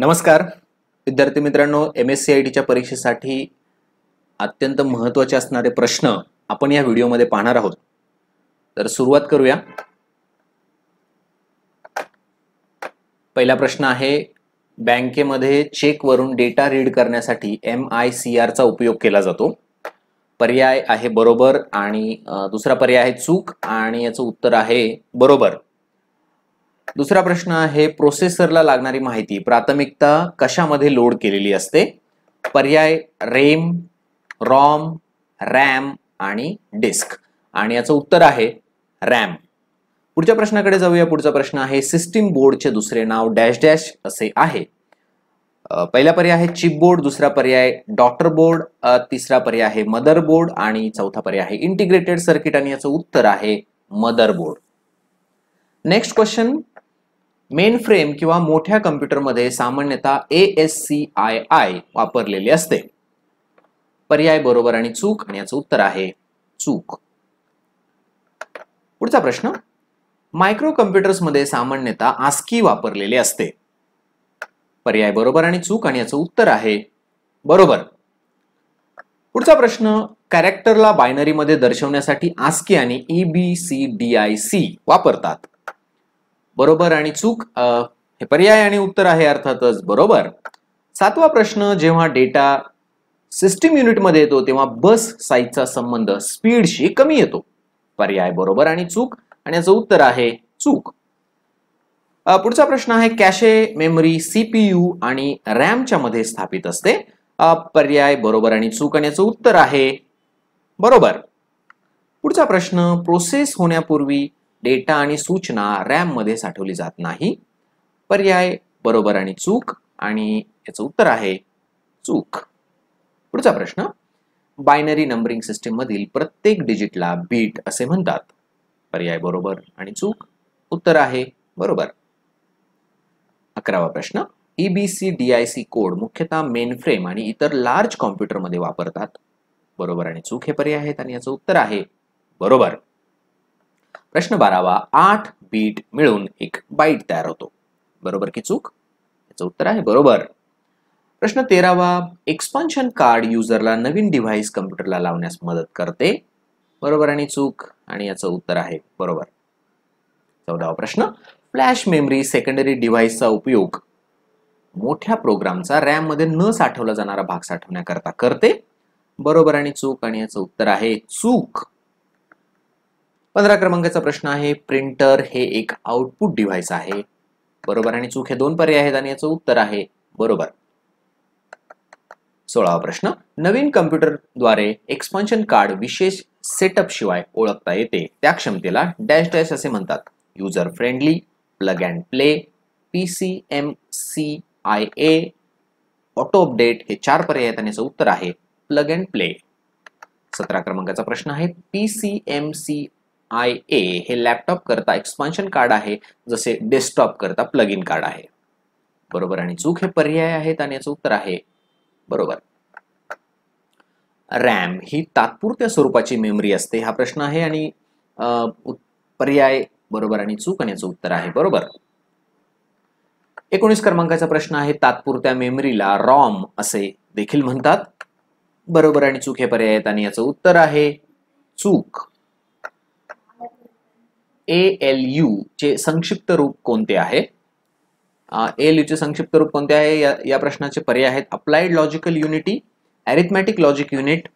नमस्कार विद्यार्थी मित्रांनो, MSCITच्या परीक्षेसाठी अत्यंत महत्त्वाचे असणारे प्रश्न आपण या व्हिडिओमध्ये पाहणार आहोत. तर सुरुवात करूया. पहिला प्रश्न आहे, बँकेमध्ये चेकवरून डेटा रीड करण्यासाठी MICR चा उपयोग केला जातो. पर्याय आहे बरोबर आणि दुसरा पर्याय आहे चूक आणि याचं उत्तर आहे बरोबर. दुसरा प्रश्न आहे, प्रोसेसरला लागणारी माहिती प्राथमिकता कशामध्ये लोड केलेली असते? पर्याय रेम, रॉम, रॅम आणि डिस्क आणि याचं उत्तर आहे रॅम. पुढच्या प्रश्नाकडे जाऊया. पुढचा प्रश्न आहे, सिस्टीम बोर्डचे दुसरे नाव डॅश डॅश असे आहे. पहिला पर्याय आहे चिप बोर्ड, दुसरा पर्याय डॉटर बोर्ड, तिसरा पर्याय आहे मदर बोर्ड आणि चौथा पर्याय आहे इंटिग्रेटेड सर्किट आणि याचं उत्तर आहे mother board. Next question, main frame किंवा मोठ्या कम्प्युटरमध्ये सामान्यतः ASCII वापरलेले असते. पर्याय बरोबर आणि चूक आणि याचं उत्तर आहे चूक. पुढचा प्रश्न, मायक्रो कम्प्युटर्स मध्ये सामान्यतः ASCII वापरलेले असते. पर्याय बरोबर आणि चूक आणि याचं उत्तर आहे बरोबर. पुढचा प्रश्न, कॅरेक्टरला बायनरी मध्ये दर्शवण्यासाठी ASCII आणि EBCDIC वापरतात. बरोबर आणि चूक हे पर्याय आणि उत्तर आहे अर्थातच बरोबर. सातवा प्रश्न, जेव्हा डेटा सिस्टीम युनिट मध्ये येतो तेव्हा बस साइजचा संबंध स्पीडशी कमी येतो. पर्याय बरोबर आणि चूक आणि याचं उत्तर आहे चूक. पुढचा प्रश्न आहे, कॅशे मेमरी CPU आणि रॅमच्या मध्ये स्थापित असते. पर्याय बरोबर आणि चूक आणि याचं उत्तर आहे बरोबर. पुढचा प्रश्न, प्रोसेस होण्यापूर्वी डेटा आणि सूचना रॅम मध्ये साठवली जात नाही. पर्याय बरोबर आणि चूक आणि याचं उत्तर आहे चूक. पुढचा प्रश्न, बायनरी नंबरिंग सिस्टीम मधील प्रत्येक डिजिटला बीट असे म्हणतात. पर्याय बरोबर आणि चूक, उत्तर आहे बरोबर. 11वा प्रश्न, EBCDIC कोड मुख्यतः मेन फ्रेम आणि इतर लार्ज कॉम्प्युटर मध्ये वापरतात. बरोबर आणि चूक हे पर्याय आहेत आणि याचं उत्तर आहे बरोबर. प्रश्न 12वा, 8 बीट मिळून एक बाईट तयार होतो. बरोबर की चूक? याचं उत्तर आहे बरोबर. प्रश्न 13वा, एक्सपान्शन कार्ड युजरला नवीन डिव्हाइस कम्प्युटरला लावण्यास मदत करते. बरोबर आणि चूक आणि याचं उत्तर आहे बरोबर. 14वा प्रश्न, फ्लॅश मेमरी सेकंडरी डिव्हाइसचा उपयोग मोठ्या प्रोग्रामचा रॅम मध्ये न साठवला जाणारा भाग साठवण्याकरता करते. बरोबर आणि चूक आणि याचं उत्तर आहे चूक. 15 क्रमांकाचा प्रश्न आहे, प्रिंटर हे एक आउटपुट डिव्हाइस आहे. बरोबर आणि चूक हे दोन पर्याय आहेत आणि याचं उत्तर आहे बरोबर. 16वा प्रश्न, नवीन कम्प्युटरद्वारे एक्सपान्शन कार्ड विशेष सेटअप शिवाय ओळखता येते. त्या क्षमतेला डॅश डॅश असे म्हणतात. User friendly, plug and play, PCMCIA, auto update हे चार पर्याय आहेत आणि याचं उत्तर आहे प्लग अँड प्ले. 17 क्रमांकाचा प्रश्न आहे, PCMCIA हे लॅपटॉप करता एक्सपान्शन कार्ड आहे, जसे डेस्कटॉप करता प्लग इन कार्ड आहे. बरोबर आणि चूक हे पर्याय आहेत आणि याचं उत्तर आहे बरोबर. रॅम ही तात्पुरत्या स्वरूपाची मेमरी असते. हा प्रश्न आहे आणि पर्याय बरोबर आणि चूक आणि याचं उत्तर आहे बरोबर. 19 क्रमांकाचा प्रश्न आहे, तात्पुरत्या मेमरीला रॉम असे देखील म्हणतात. बरोबर आणि चूक हे पर्याय आहेत आणि याचं उत्तर आहे चूक. ALU चे संक्षिप्त रूप कोणते आहे? ALU चे संक्षिप्त रूप कोणते आहे या प्रश्नाचे पर्याय आहेत applied logical unity, arithmetic logic unit,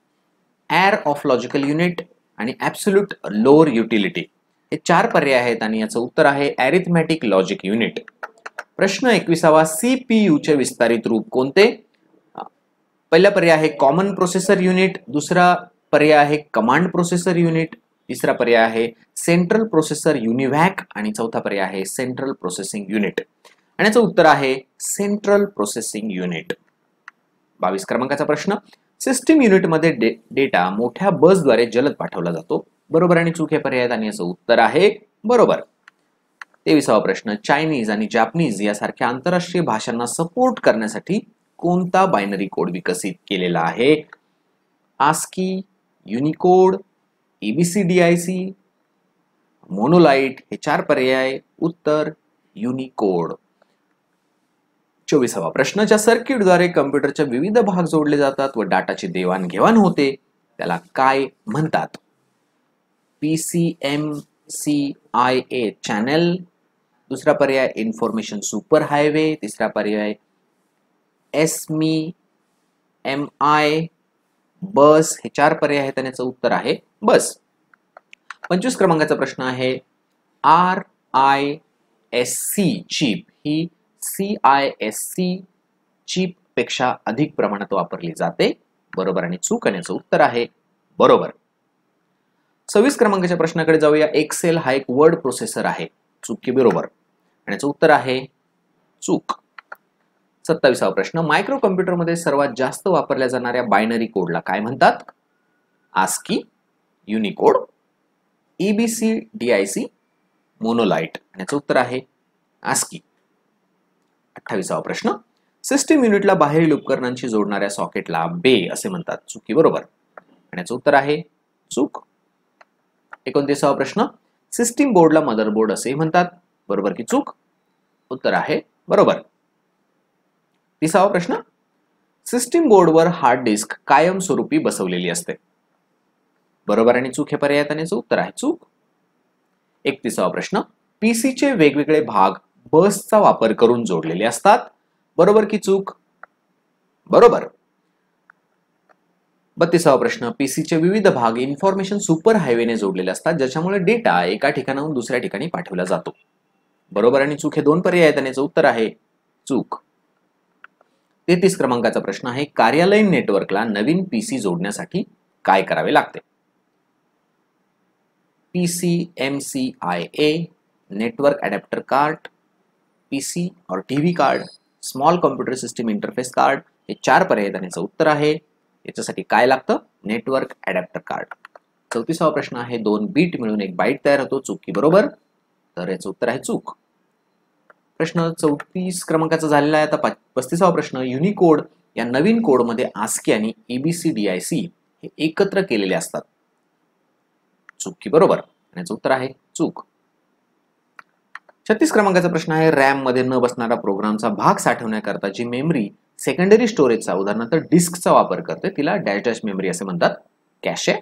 area of logical unit आणि ऍब्सोल्यूट लोअर युटिलिटी. हे चार पर्याय आहेत आणि याचं उत्तर आहे अरिथमॅटिक लॉजिक युनिट. प्रश्न 21वा, CPU चे विस्तारित रूप कोणते? पहिला पर्याय आहे कॉमन प्रोसेसर युनिट, दुसरा पर्याय आहे कमांड प्रोसेसर युनिट, तिसरा पर्याय आहे सेंट्रल प्रोसेसर युनिव्हॅक आणि चौथा पर्याय आहे सेंट्रल प्रोसेसिंग युनिट आणि याचं उत्तर आहे सेंट्रल प्रोसेसिंग युनिट. 22 क्रमांकाचा प्रश्न, सिस्टीम युनिट मध्ये डेटा मोठ्या बसद्वारे जलद पाठवला जातो. बरोबर आणि चूक हे पर्याय आहेत आणि याचं उत्तर आहे बरोबर. 23वा प्रश्न, चायनीज आणि जापनीज यासारख्या आंतरराष्ट्रीय भाषांना सपोर्ट करण्यासाठी कोणता बायनरी कोड विकसित केलेला आहे? ASCII, युनिकोड, EBCDIC, मोनोलाइट हे चार पर्याय. उत्तर युनिकोड. 24वा प्रश्न, ज्या सर्किटद्वारे कम्प्युटरच्या विविध भाग जोडले जातात व डाटाची देवाणघेवाण होते त्याला काय म्हणतात? PCMCIA चॅनल, दुसरा पर्याय इन्फॉर्मेशन सुपर हायवे, तिसरा पर्याय SMI बस. हे 4 पर्याय आहेत आणि याचं उत्तर आहे बस. 25 क्रमांकाचा प्रश्न आहे, RISC चिप ही CISC चिप पेक्षा अधिक प्रमाणात वापरली जाते. बरोबर आणि चूक, आणि याचं उत्तर आहे बरोबर. 26 क्रमांकाच्या प्रश्नाकडे जाऊया. एक्सेल हा एक वर्ड प्रोसेसर आहे. चूक की बरोबर? आणि याचं उत्तर आहे चूक. 27वा प्रश्न, मायक्रो कम्प्युटर मध्ये सर्वात जास्त वापरल्या जाणाऱ्या बायनरी कोडला काय म्हणतात? ASCII, Unicode, EBCDIC, मोनोलाइट. याचं उत्तर आहे ASCII. 28वा प्रश्न, सिस्टीम युनिटला बाहेरील उपकरणांशी जोडणाऱ्या सॉकेटला बे असे म्हणतात. चूक की बरोबर? आणि याचं उत्तर आहे चूक. 29वा प्रश्न, सिस्टीम बोर्डला मदरबोर्ड असेही म्हणतात. बरोबर की चूक? उत्तर आहे बरोबर. 30वा प्रश्न, सिस्टीम बोर्डवर हार्ड डिस्क कायमस्वरूपी बसवलेली असते. बरोबर आणि चूक हे पर्याय आहेत आणि याचं उत्तर आहे चूक. 31वा प्रश्न, पीसीचे वेगवेगळे भाग बसचा वापर करून जोडलेले असतात. बरोबर की चूक? बरोबर. 32वा प्रश्न, पीसीचे विविध भाग इन्फॉर्मेशन सुपर हायवेने जोडलेले असतात, ज्याच्यामुळे डेटा एका ठिकाणाहून दुसऱ्या ठिकाणी पाठवला जातो. बरोबर आणि चूक हे 2 पर्याय आहेत आणि याचं उत्तर आहे चूक. 33 क्रमांकाचा प्रश्न आहे, कार्यालयीन नेटवर्कला नवीन पीसी जोडण्यासाठी काय करावे लागते? PCMCIA, network adapter card, PC और TV card, small computer system interface card. हे 4 पर्याय आहेत आणि याचं उत्तर आहे, याच्यासाठी काय लागतं? Network adapter card. 34वा प्रश्न आहे, 2 बीट मिळून 1 बाईट तयार होतो. चूक की बरोबर? तर याचं उत्तर आहे चूक. प्रश्न 34 क्रमांकाचा झालेला आहे. आता 35वा प्रश्न, युनिकोड या नवीन कोडमध्ये ASCII आणि EBCDIC हे एकत्र केलेले असतात. चूक की बरोबर? आणि याचं उत्तर आहे चूक. 36 क्रमांकाचा प्रश्न आहे, रॅम मध्ये न बसणारा प्रोग्रामचा भाग साठवण्याकरता जी मेमरी सेकंडरी स्टोरेजचा उदाहरणार्थ डिस्कचा वापर करते तिला डॅश डॅश मेमरी असे म्हणतात. कॅशे,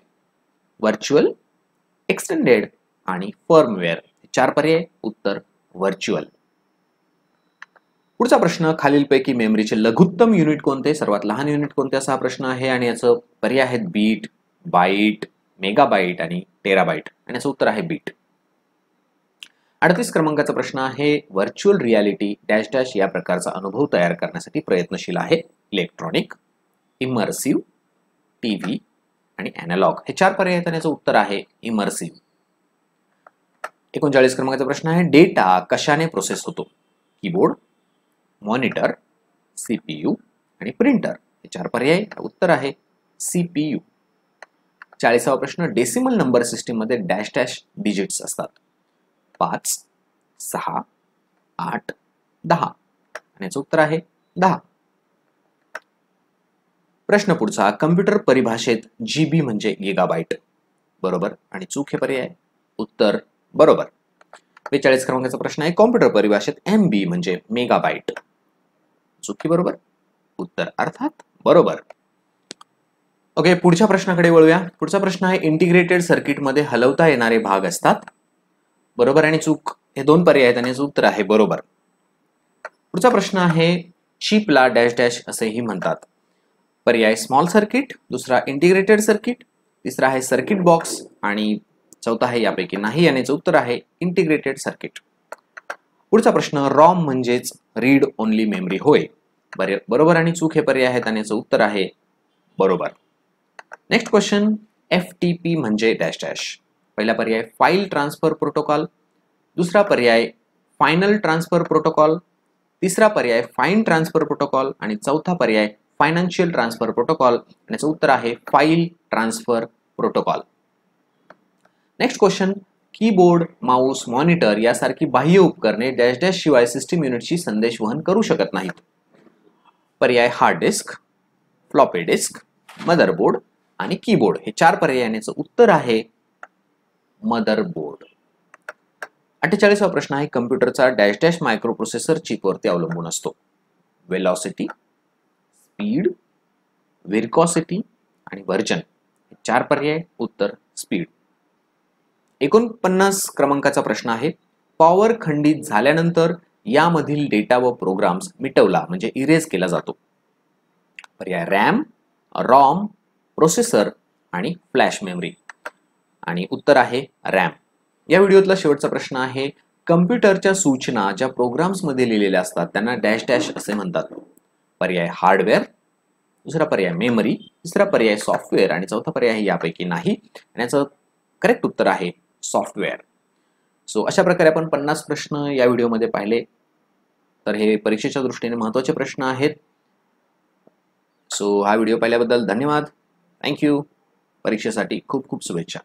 व्हर्च्युअल, एक्सटेंडेड आणि फर्मवेअर. 4 पर्याय, उत्तर व्हर्च्युअल. पुढचा प्रश्न, खालीलपैकी मेमरीचे लघुत्तम युनिट कोणते, सर्वात लहान युनिट कोणते असा प्रश्न आहे आणि याचं पर्याय आहेत बीट, बाईट, मेगाबाईट आणि टेराबाईट. आणि याचं उत्तर आहे बीट. 38 क्रमांकाचा प्रश्न आहे, व्हर्च्युअल रियालिटी डॅश डॅश या प्रकारचा अनुभव तयार करण्यासाठी प्रयत्नशील आहे. इलेक्ट्रॉनिक, इमर्सिव्ह, टीव्ही आणि अॅनालॉग. हे 4 पर्याय आहेत आणि याचं उत्तर आहे इमर्सिव्ह. 39 क्रमांकाचा प्रश्न आहे, डेटा कशाने प्रोसेस होतो? कीबोर्ड, मॉनिटर, CPU आणि प्रिंटर. हे 4 पर्याय, उत्तर आहे CPU. 40वा प्रश्न, डेसिमल नंबर सिस्टीम मध्ये डॅश डॅश डिजिट्स असतात. 5, 6, 8, 10. आणि याचं उत्तर आहे 10. प्रश्न पुढचा, कम्प्युटर परिभाषेत GB म्हणजे गिगाबाईट. बरोबर आणि चूक हे पर्याय, उत्तर बरोबर. 42 क्रमांकाचा प्रश्न आहे, कॉम्प्युटर परिभाषेत MB म्हणजे मेगाबाईट. चूक की बरोबर? उत्तर अर्थात बरोबर. ओके, पुढच्या प्रश्नाकडे वळूया. पुढचा प्रश्न आहे, इंटिग्रेटेड सर्किट मध्ये हलवता येणारे भाग असतात. बरोबर आणि चूक हे 2 पर्याय आहेत आणि याचं उत्तर आहे बरोबर. पुढचा प्रश्न आहे, चिपला डॅश डॅश असेही म्हणतात. पर्याय स्मॉल सर्किट, दुसरा इंटिग्रेटेड सर्किट, तिसरा आहे सर्किट बॉक्स आणि चौथा आहे यापैकी नाही आणि याचं उत्तर आहे इंटिग्रेटेड सर्किट. पुढचा प्रश्न, रॉम म्हणजेच रीड ओनली मेमरी होय. बरोबर आणि चूक हे पर्याय आहेत आणि याचं उत्तर आहे बरोबर. नेक्स्ट क्वेश्चन, FTP म्हणजे डॅश डॅश. पहिला पर्याय फाईल ट्रान्सफर प्रोटोकॉल, दुसरा पर्याय फायनल ट्रान्सफर प्रोटोकॉल, तिसरा पर्याय फाइन ट्रान्सफर प्रोटोकॉल आणि चौथा पर्याय फायनान्शियल ट्रान्सफर प्रोटोकॉल. आणि याचं उत्तर आहे file transfer protocol. Next question, keyboard, mouse, monitor यासारखी बाह्य उपकरणे डॅश डॅश शिवाय सिस्टीम युनिटशी संदेश वहन करू शकत नाहीत. पर्याय hard disk, floppy disk, motherboard आणि कीबोर्ड. हे 4 पर्याय आणि याचं उत्तर आहे मदरबोर्ड. 48वा प्रश्न आहे, कम्प्युटरचा डॅश डॅश मायक्रोप्रोसेसर चिपवरती अवलंबून असतो. वेलॉसिटी, स्पीड, व्हिस्कोसिटी आणि व्हर्जन. 4 पर्याय, उत्तर स्पीड. 49 क्रमांकाचा प्रश्न आहे. पॉवर खंडित झाल्यानंतर यामधील डेटा व प्रोग्राम्स मिटवला म्हणजे इरेज केला जातो. पर्याय रॅम, रॉम, प्रोसेसर आणि फ्लॅश मेमरी. आणि उत्तर आहे रॅम. या व्हिडिओतला शेवटचा प्रश्न आहे. कम्प्युटरच्या सूचना ज्या प्रोग्राम्स मध्ये लिहिलेल्या असतात त्यांना डॅश डॅश असे म्हणतात. पर्याय हार्डवेअर, दुसरा पर्याय मेमरी, तिसरा पर्याय सॉफ्टवेअर आणि चौथा पर्याय आहे यापैकी नाही. आणि याचं करेक्ट उत्तर आहे सॉफ्टवेअर. सो अशा प्रकारे आपण 50 प्रश्न या व्हिडिओमध्ये पाहिले. तर हे परीक्षेच्या दृष्टीने महत्त्वाचे प्रश्न आहेत. सो हा व्हिडिओ पाहिल्याबद्दल धन्यवाद. थँक्यू. परीक्षेसाठी खूप खूप शुभेच्छा.